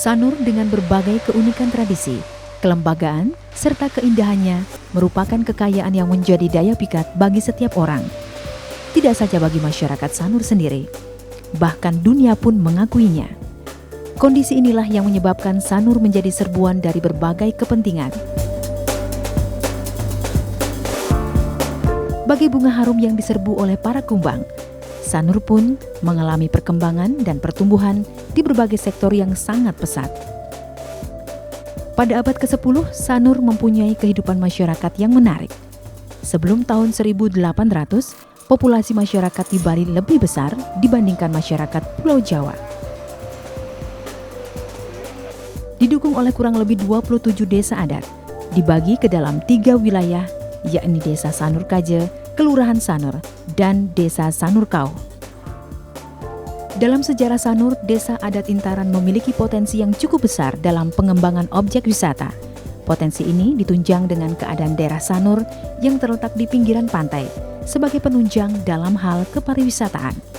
Sanur dengan berbagai keunikan tradisi, kelembagaan, serta keindahannya merupakan kekayaan yang menjadi daya pikat bagi setiap orang. Tidak saja bagi masyarakat Sanur sendiri, bahkan dunia pun mengakuinya. Kondisi inilah yang menyebabkan Sanur menjadi serbuan dari berbagai kepentingan. Bagi bunga harum yang diserbu oleh para kumbang, Sanur pun mengalami perkembangan dan pertumbuhan di berbagai sektor yang sangat pesat. Pada abad ke-10, Sanur mempunyai kehidupan masyarakat yang menarik. Sebelum tahun 1800, populasi masyarakat di Bali lebih besar dibandingkan masyarakat Pulau Jawa. Didukung oleh kurang lebih 27 desa adat, dibagi ke dalam 3 wilayah, yakni Desa Sanur Kaje, Kelurahan Sanur, dan Desa Sanur Kau. Dalam sejarah Sanur, Desa Adat Intaran memiliki potensi yang cukup besar dalam pengembangan objek wisata. Potensi ini ditunjang dengan keadaan daerah Sanur yang terletak di pinggiran pantai sebagai penunjang dalam hal kepariwisataan.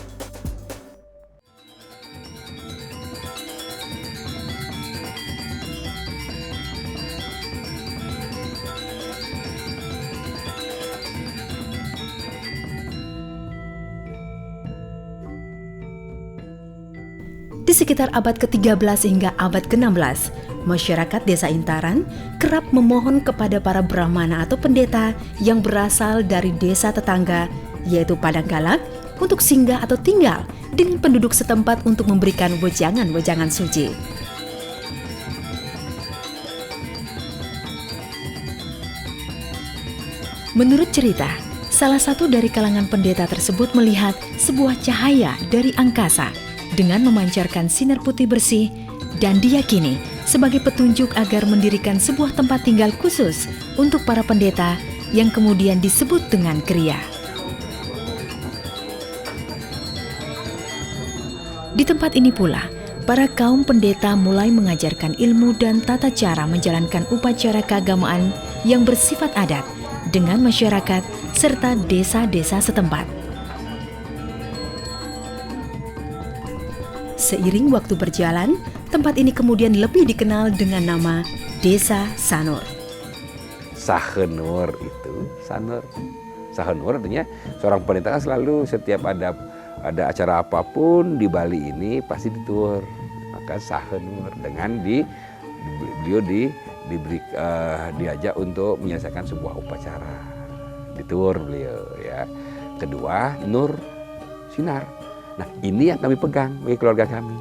Di sekitar abad ke-13 hingga abad ke-16, masyarakat Desa Intaran kerap memohon kepada para Brahmana atau pendeta yang berasal dari desa tetangga, yaitu Padanggalak, untuk singgah atau tinggal dengan penduduk setempat untuk memberikan wejangan-wejangan suci. Menurut cerita, salah satu dari kalangan pendeta tersebut melihat sebuah cahaya dari angkasa dengan memancarkan sinar putih bersih dan diyakini sebagai petunjuk agar mendirikan sebuah tempat tinggal khusus untuk para pendeta yang kemudian disebut dengan kriya. Di tempat ini pula, para kaum pendeta mulai mengajarkan ilmu dan tata cara menjalankan upacara keagamaan yang bersifat adat dengan masyarakat serta desa-desa setempat. Seiring waktu berjalan, tempat ini kemudian lebih dikenal dengan nama Desa Sanur. Sahenur itu, Sanur. Sahenur artinya seorang pendeta kan selalu setiap ada acara apapun di Bali ini pasti ditur. Maka Sahenur dengan beliau diajak untuk menyelesaikan sebuah upacara. Ditur beliau ya. Kedua, Nur, sinar. Nah, ini yang kami pegang bagi keluarga kami.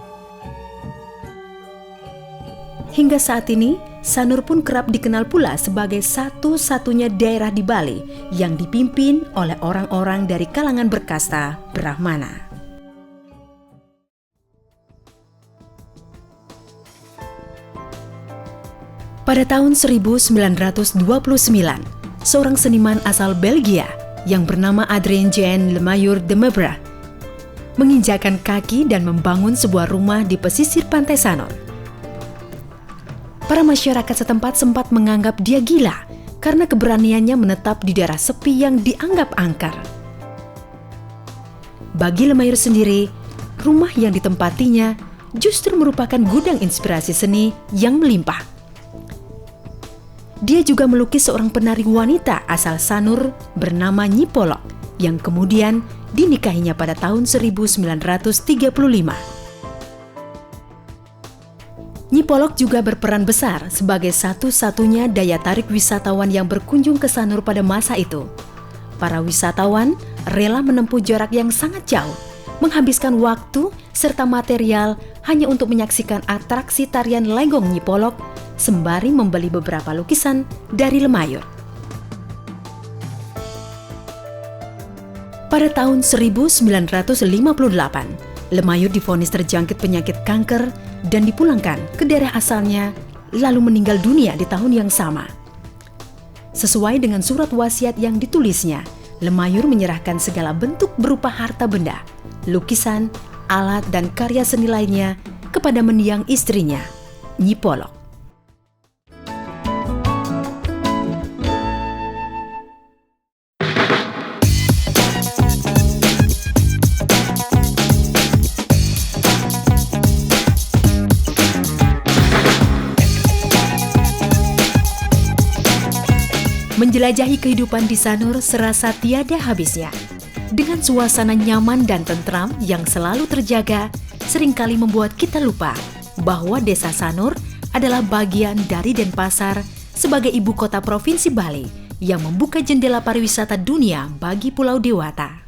Hingga saat ini, Sanur pun kerap dikenal pula sebagai satu-satunya daerah di Bali yang dipimpin oleh orang-orang dari kalangan berkasta Brahmana. Pada tahun 1929, seorang seniman asal Belgia yang bernama Adrien Jean Lemayeur de Mebra menginjakan kaki dan membangun sebuah rumah di pesisir pantai Sanur. Para masyarakat setempat sempat menganggap dia gila karena keberaniannya menetap di daerah sepi yang dianggap angker. Bagi Lemayeur sendiri, rumah yang ditempatinya justru merupakan gudang inspirasi seni yang melimpah. Dia juga melukis seorang penari wanita asal Sanur bernama Nyi Polok yang kemudian dinikahinya pada tahun 1935. Nyi Polok juga berperan besar sebagai satu-satunya daya tarik wisatawan yang berkunjung ke Sanur pada masa itu. Para wisatawan rela menempuh jarak yang sangat jauh, menghabiskan waktu serta material hanya untuk menyaksikan atraksi tarian lenggong Nyi Polok sembari membeli beberapa lukisan dari Lemayur. Pada tahun 1958, Lemayur divonis terjangkit penyakit kanker dan dipulangkan ke daerah asalnya, lalu meninggal dunia di tahun yang sama. Sesuai dengan surat wasiat yang ditulisnya, Lemayur menyerahkan segala bentuk berupa harta benda, lukisan, alat, dan karya seni lainnya kepada mendiang istrinya, Nyi Polok. Menjelajahi kehidupan di Sanur serasa tiada habisnya. Dengan suasana nyaman dan tentram yang selalu terjaga, seringkali membuat kita lupa bahwa Desa Sanur adalah bagian dari Denpasar sebagai ibu kota Provinsi Bali yang membuka jendela pariwisata dunia bagi Pulau Dewata.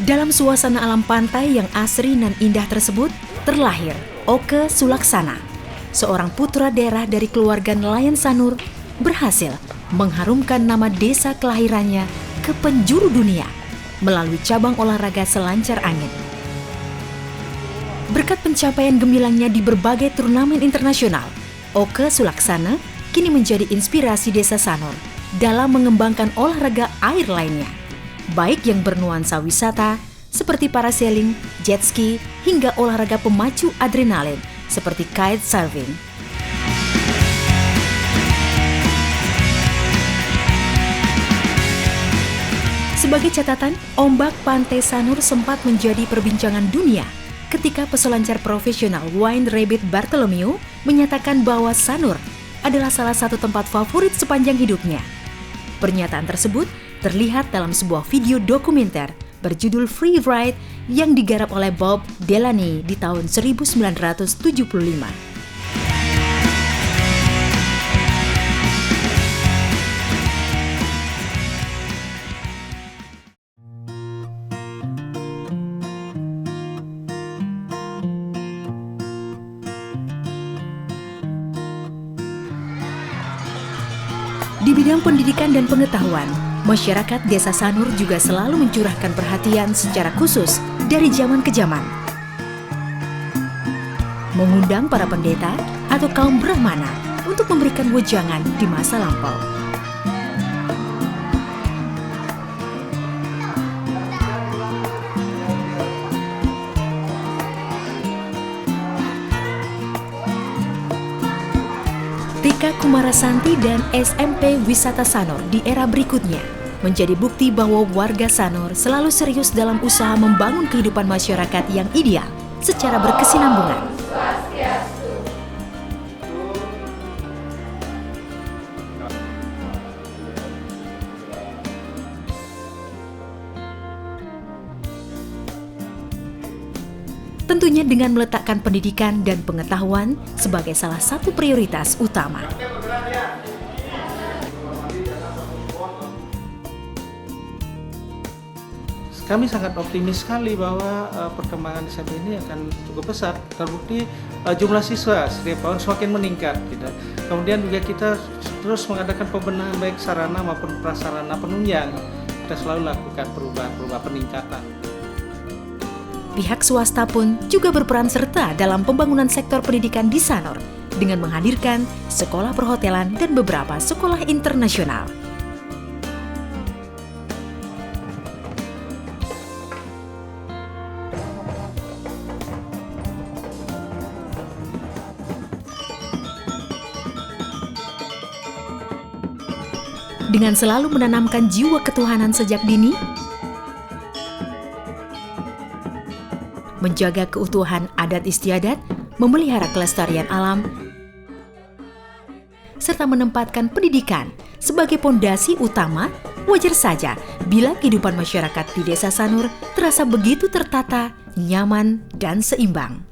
Dalam suasana alam pantai yang asri dan indah tersebut, terlahir Oke Sulaksana, seorang putra daerah dari keluarga nelayan Sanur, berhasil mengharumkan nama desa kelahirannya ke penjuru dunia melalui cabang olahraga selancar angin. Berkat pencapaian gemilangnya di berbagai turnamen internasional, Oke Sulaksana kini menjadi inspirasi desa Sanur dalam mengembangkan olahraga air lainnya, baik yang bernuansa wisata seperti parasailing, jet ski, hingga olahraga pemacu adrenalin seperti kite surfing. Sebagai catatan, ombak pantai Sanur sempat menjadi perbincangan dunia ketika peselancar profesional Wayne Rabbit Bartholomew menyatakan bahwa Sanur adalah salah satu tempat favorit sepanjang hidupnya. Pernyataan tersebut terlihat dalam sebuah video dokumenter berjudul Free Ride yang digarap oleh Bob Delaney di tahun 1975. Di bidang pendidikan dan pengetahuan, masyarakat Desa Sanur juga selalu mencurahkan perhatian secara khusus dari zaman ke zaman. Mengundang para pendeta atau kaum Brahmana untuk memberikan wejangan di masa lampau. TK Kumarasanti dan SMP Wisata Sanur di era berikutnya menjadi bukti bahwa warga Sanur selalu serius dalam usaha membangun kehidupan masyarakat yang ideal secara berkesinambungan. Tentunya dengan meletakkan pendidikan dan pengetahuan sebagai salah satu prioritas utama. Kami sangat optimis sekali bahwa perkembangan SMP ini akan cukup pesat. Terbukti jumlah siswa setiap tahun semakin meningkat. Gitu. Kemudian juga kita terus mengadakan pembenahan baik sarana maupun prasarana penunjang. Kita selalu lakukan perubahan peningkatan. Pihak swasta pun juga berperan serta dalam pembangunan sektor pendidikan di Sanur dengan menghadirkan sekolah perhotelan dan beberapa sekolah internasional. Dengan selalu menanamkan jiwa ketuhanan sejak dini, menjaga keutuhan adat istiadat, memelihara kelestarian alam, serta menempatkan pendidikan sebagai pondasi utama, wajar saja bila kehidupan masyarakat di Desa Sanur terasa begitu tertata, nyaman, dan seimbang.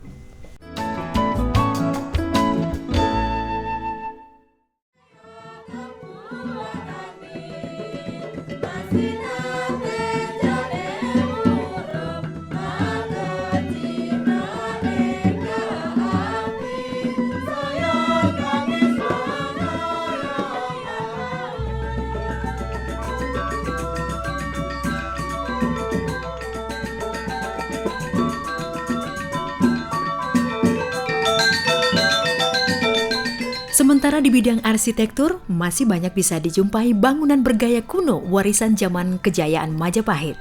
Sementara di bidang arsitektur, masih banyak bisa dijumpai bangunan bergaya kuno warisan zaman kejayaan Majapahit.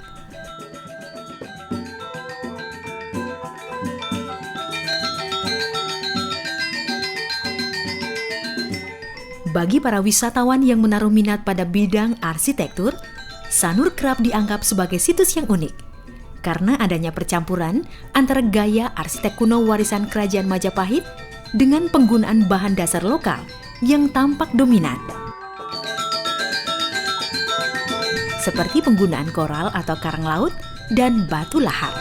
Bagi para wisatawan yang menaruh minat pada bidang arsitektur, Sanur kerap dianggap sebagai situs yang unik karena adanya percampuran antara gaya arsitek kuno warisan kerajaan Majapahit dengan penggunaan bahan dasar lokal yang tampak dominan. Seperti penggunaan koral atau karang laut dan batu lahar.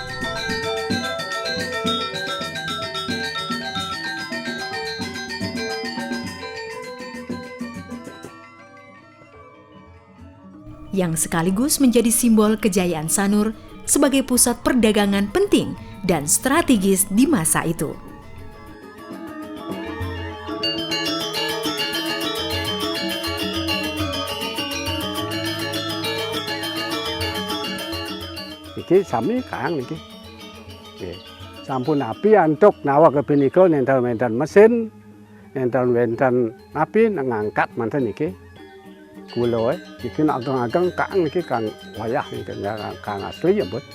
Yang sekaligus menjadi simbol kejayaan Sanur sebagai pusat perdagangan penting dan strategis di masa itu. Iki sami kang niki. Nggih. Sampun api antuk nawa kepinika nenten mesin, nenten api ngangkat manten niki. Kula iki nak ageng kang niki kang wayah niki kang asli ya, Bud.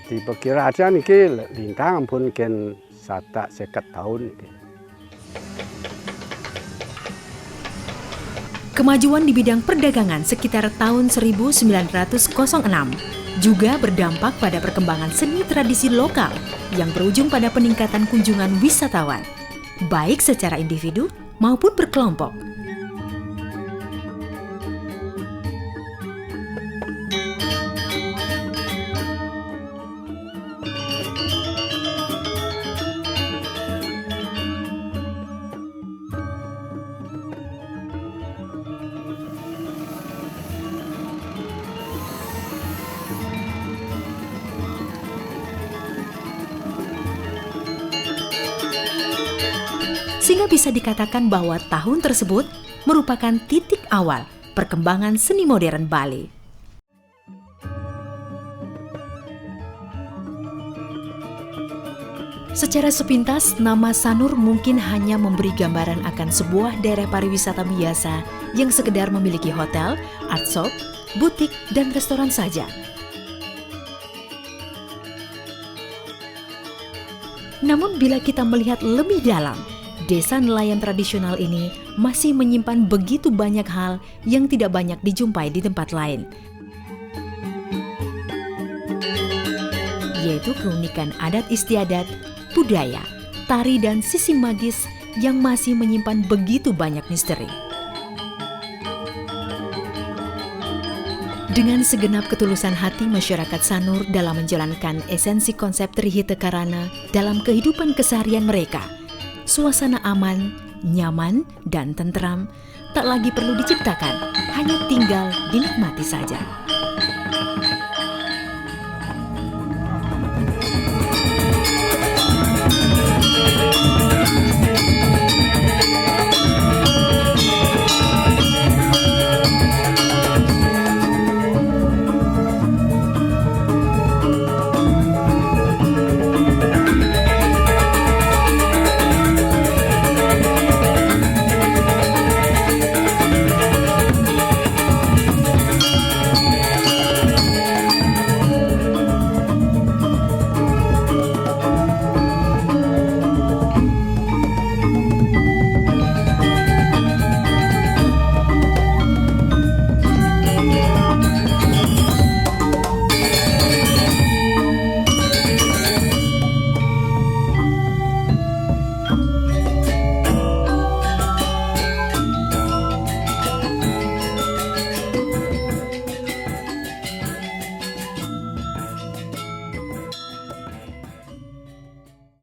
Diperkira aja niki lintang ampun ken 50 tahun niki. Kemajuan di bidang perdagangan sekitar tahun 1906 juga berdampak pada perkembangan seni tradisi lokal yang berujung pada peningkatan kunjungan wisatawan, baik secara individu maupun berkelompok. Sehingga bisa dikatakan bahwa tahun tersebut merupakan titik awal perkembangan seni modern Bali. Secara sepintas, nama Sanur mungkin hanya memberi gambaran akan sebuah daerah pariwisata biasa yang sekedar memiliki hotel, art shop, butik, dan restoran saja. Namun bila kita melihat lebih dalam, desa nelayan tradisional ini masih menyimpan begitu banyak hal yang tidak banyak dijumpai di tempat lain. Yaitu keunikan adat istiadat, budaya, tari dan sisi magis yang masih menyimpan begitu banyak misteri. Dengan segenap ketulusan hati masyarakat Sanur dalam menjalankan esensi konsep Trihita Karana dalam kehidupan keseharian mereka, suasana aman, nyaman, dan tentram tak lagi perlu diciptakan, hanya tinggal dinikmati saja.